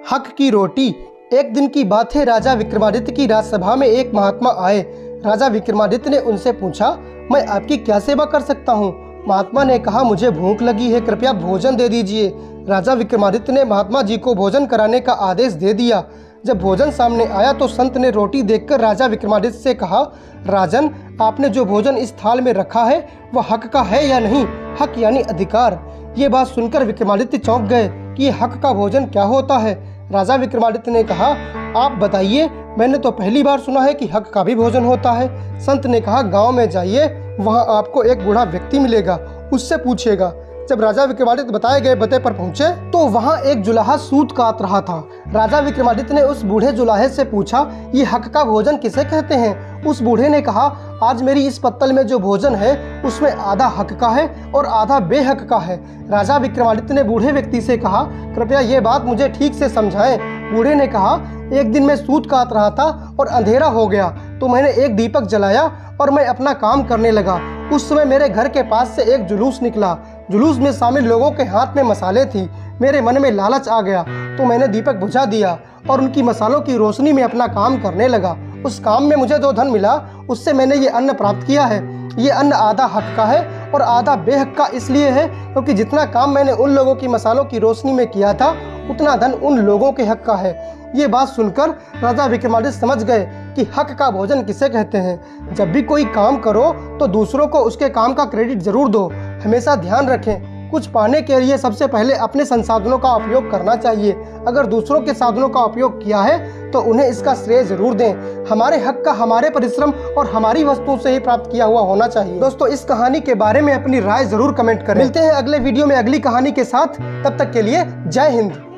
हक की रोटी। एक दिन की बात है, राजा विक्रमादित्य की राजसभा में एक महात्मा आए। राजा विक्रमादित्य ने उनसे पूछा, मैं आपकी क्या सेवा कर सकता हूँ। महात्मा ने कहा, मुझे भूख लगी है, कृपया भोजन दे दीजिए। राजा विक्रमादित्य ने महात्मा जी को भोजन कराने का आदेश दे दिया। जब भोजन सामने आया तो संत ने रोटी देखकर राजा विक्रमादित्य से कहा, राजन, आपने जो भोजन इस थाल में रखा है वह हक का है या नहीं। हक यानी अधिकार। ये बात सुनकर विक्रमादित्य चौंक गए कि हक का भोजन क्या होता है। राजा विक्रमादित्य ने कहा, आप बताइए, मैंने तो पहली बार सुना है कि हक का भी भोजन होता है। संत ने कहा, गांव में जाइए, वहां आपको एक बूढ़ा व्यक्ति मिलेगा, उससे पूछिएगा। जब राजा विक्रमादित्य बताए गए पते पर पहुंचे तो वहां एक जुलाहा सूत काट रहा था। राजा विक्रमादित्य ने उस बूढ़े जुलाहे से पूछा, ये हक का भोजन किसे कहते हैं। उस बूढ़े ने कहा, आज मेरी इस पत्तल में जो भोजन है उसमें आधा हक का है और आधा बेहक का है। राजा विक्रमादित्य ने बूढ़े व्यक्ति से कहा, कृपया ये बात मुझे ठीक से समझाएं। बूढ़े ने कहा, एक दिन मैं सूत काट रहा था और अंधेरा हो गया तो मैंने एक दीपक जलाया और मैं अपना काम करने लगा। उस समय मेरे घर के पास से एक जुलूस निकला। जुलूस में शामिल लोगों के हाथ में मसाले थी। मेरे मन में लालच आ गया तो मैंने दीपक बुझा दिया और उनकी मसालों की रोशनी में अपना काम करने लगा। उस काम में मुझे जो धन मिला उससे मैंने ये अन्न प्राप्त किया है। ये अन्न आधा हक का है और आधा बेहक का इसलिए है क्योंकि जितना काम मैंने उन लोगों की मसालों की रोशनी में किया था उतना धन उन लोगों के हक का है। ये बात सुनकर राजा विक्रमादित्य समझ गए कि हक का भोजन किसे कहते हैं। जब भी कोई काम करो तो दूसरों को उसके काम का क्रेडिट जरूर दो। हमेशा ध्यान रखें, कुछ पाने के लिए सबसे पहले अपने संसाधनों का उपयोग करना चाहिए। अगर दूसरों के साधनों का उपयोग किया है तो उन्हें इसका श्रेय जरूर दें। हमारे हक का हमारे परिश्रम और हमारी वस्तुओं से ही प्राप्त किया हुआ होना चाहिए। दोस्तों, इस कहानी के बारे में अपनी राय जरूर कमेंट करें। मिलते हैं अगले वीडियो में अगली कहानी के साथ। तब तक के लिए जय हिंद।